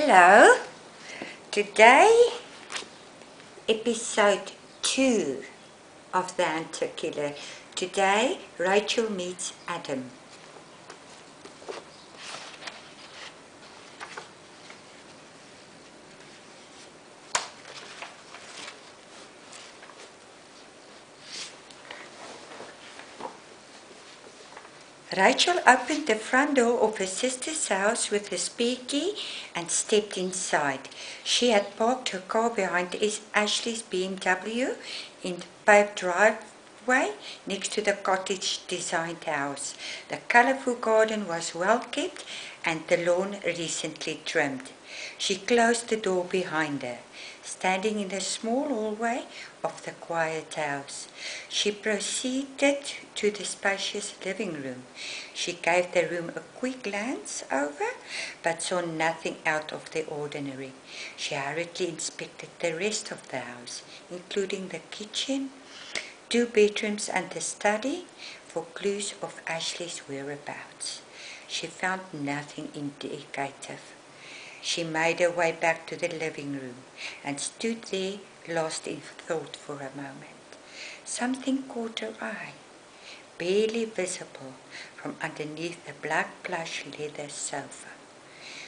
Hello, today episode 2 of The Hunter Killer. Today Rachel meets Adam. Rachel opened the front door of her sister's house with her spare key and stepped inside. She had parked her car behind Ashley's BMW in the paved driveway next to the cottage-designed house. The colourful garden was well kept and the lawn recently trimmed. She closed the door behind her. Standing in the small hallway of the quiet house, she proceeded to the spacious living room. She gave the room a quick glance over, but saw nothing out of the ordinary. She hurriedly inspected the rest of the house, including the kitchen, 2 bedrooms and the study, for clues of Ashley's whereabouts. She found nothing indicative. She made her way back to the living room and stood there lost in thought for a moment. Something caught her eye, barely visible from underneath the black plush leather sofa.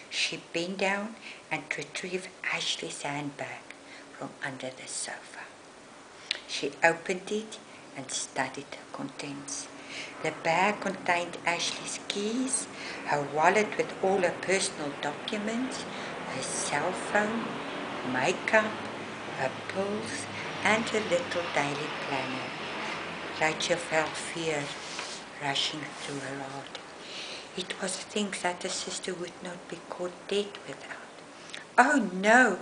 She bent down and retrieved Ashley's handbag from under the sofa. She opened it and studied the contents. The bag contained Ashley's keys, her wallet with all her personal documents, her cell phone, makeup, her pills, and her little daily planner. Rachel felt fear rushing through her heart. It was things that her sister would not be caught dead without. Oh no!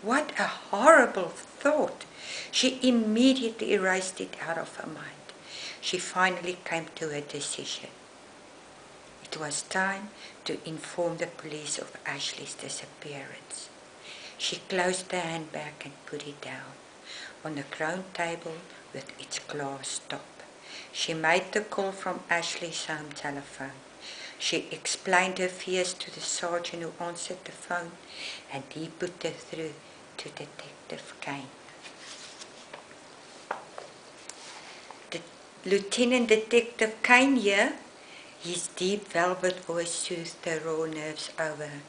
What a horrible thought! She immediately erased it out of her mind. She finally came to a decision. It was time to inform the police of Ashley's disappearance. She closed the handbag and put it down on the ground table with its glass top. She made the call from Ashley's home telephone. She explained her fears to the sergeant who answered the phone, and he put her through to Detective Caren. Lieutenant Detective Caren here. His deep velvet voice soothed the raw nerves over her.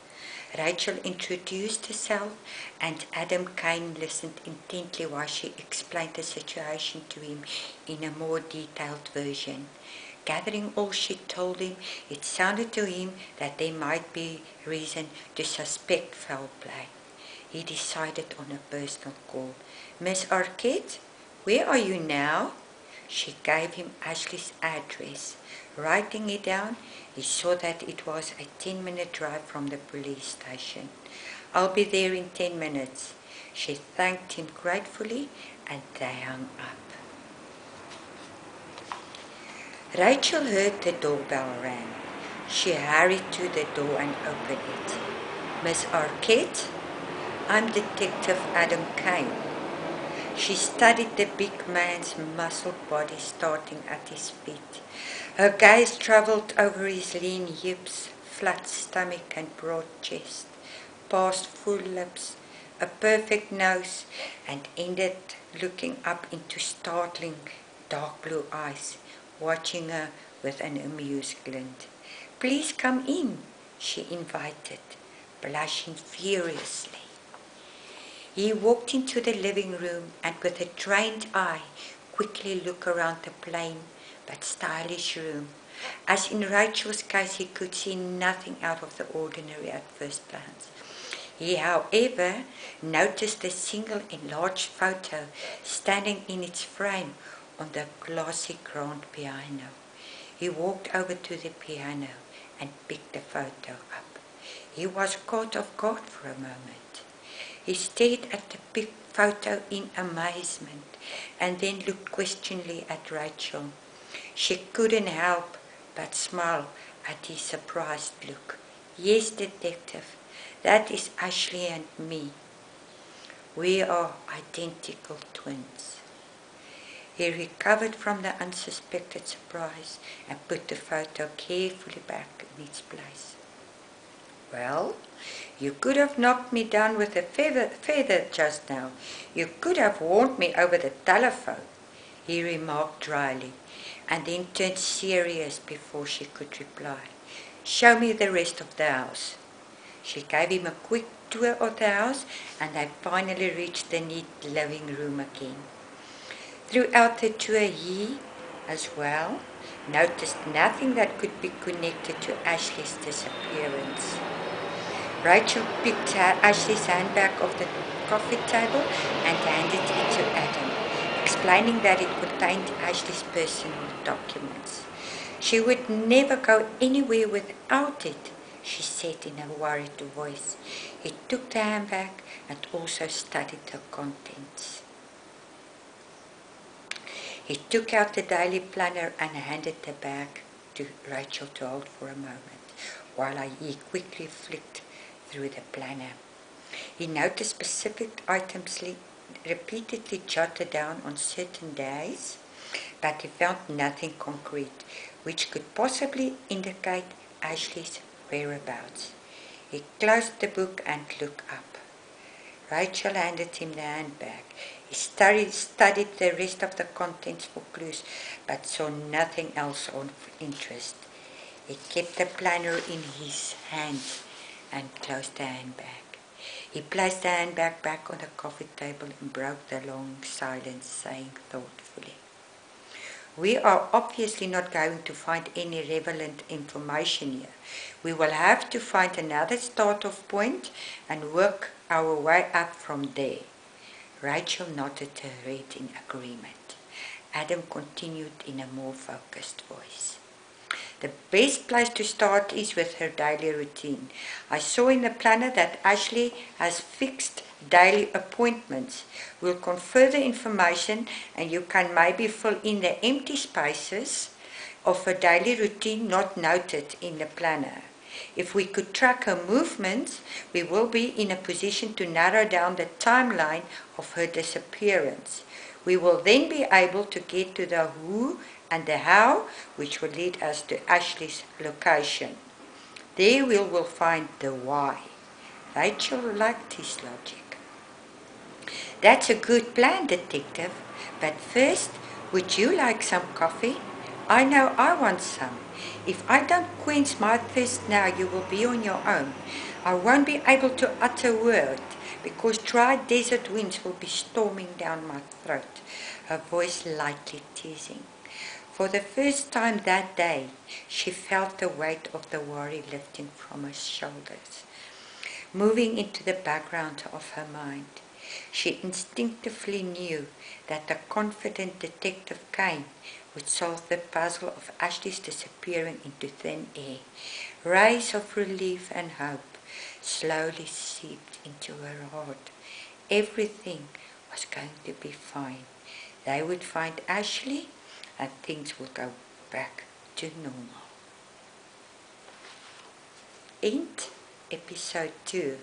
Rachel introduced herself, and Adam Caren listened intently while she explained the situation to him in a more detailed version. Gathering all she told him, it sounded to him that there might be reason to suspect foul play. He decided on a personal call. Miss Arquette, where are you now? She gave him Ashley's address. Writing it down, he saw that it was a 10-minute drive from the police station. I'll be there in 10 minutes. She thanked him gratefully, and they hung up. Rachel heard the doorbell ring. She hurried to the door and opened it. Miss Arquette? I'm Detective Adam Caren. She studied the big man's muscled body starting at his feet. Her gaze travelled over his lean hips, flat stomach and broad chest, past full lips, a perfect nose, and ended looking up into startling dark blue eyes, watching her with an amused glint. Please come in, she invited, blushing furiously. He walked into the living room and with a trained eye quickly looked around the plain but stylish room. As in Rachel's case, he could see nothing out of the ordinary at first glance. He, however, noticed a single enlarged photo standing in its frame on the glossy grand piano. He walked over to the piano and picked the photo up. He was caught off guard for a moment. He stared at the big photo in amazement and then looked questioningly at Rachel. She couldn't help but smile at his surprised look. Yes, detective, that is Ashley and me. We are identical twins. He recovered from the unsuspected surprise and put the photo carefully back in its place. Well, you could have knocked me down with a feather just now. You could have warned me over the telephone, he remarked dryly, and then turned serious before she could reply. Show me the rest of the house. She gave him a quick tour of the house, and they finally reached the neat living room again. Throughout the tour, he, as well, noticed nothing that could be connected to Ashley's disappearance. Rachel picked Ashley's handbag off the coffee table and handed it to Adam, explaining that it contained Ashley's personal documents. She would never go anywhere without it, she said in a worried voice. He took the handbag and also studied the contents. He took out the daily planner and handed the bag to Rachel to hold for a moment, while he quickly flicked through the planner. He noticed specific items repeatedly jotted down on certain days, but he found nothing concrete which could possibly indicate Ashley's whereabouts. He closed the book and looked up. Rachel handed him the handbag. He studied the rest of the contents for clues, but saw nothing else of interest. He kept the planner in his hand and closed the handbag. He placed the handbag back on the coffee table and broke the long silence, saying thoughtfully, We are obviously not going to find any relevant information here. We will have to find another start-off point and work our way up from there. Rachel nodded her head in agreement. Adam continued in a more focused voice. The best place to start is with her daily routine. I saw in the planner that Ashley has fixed daily appointments. We'll confer the information and you can maybe fill in the empty spaces of her daily routine not noted in the planner. If we could track her movements, we will be in a position to narrow down the timeline of her disappearance. We will then be able to get to the who and the how, which will lead us to Ashley's location. There we will find the why. Rachel liked his logic. That's a good plan, Detective. But first, would you like some coffee? I know I want some. If I don't quench my thirst now, you will be on your own. I won't be able to utter a word because dry desert winds will be storming down my throat, her voice lightly teasing. For the first time that day, she felt the weight of the worry lifting from her shoulders, moving into the background of her mind. She instinctively knew that the confident Detective Caren would solve the puzzle of Ashley's disappearing into thin air. Rays of relief and hope slowly seeped into her heart. Everything was going to be fine. They would find Ashley and things would go back to normal. End episode 2.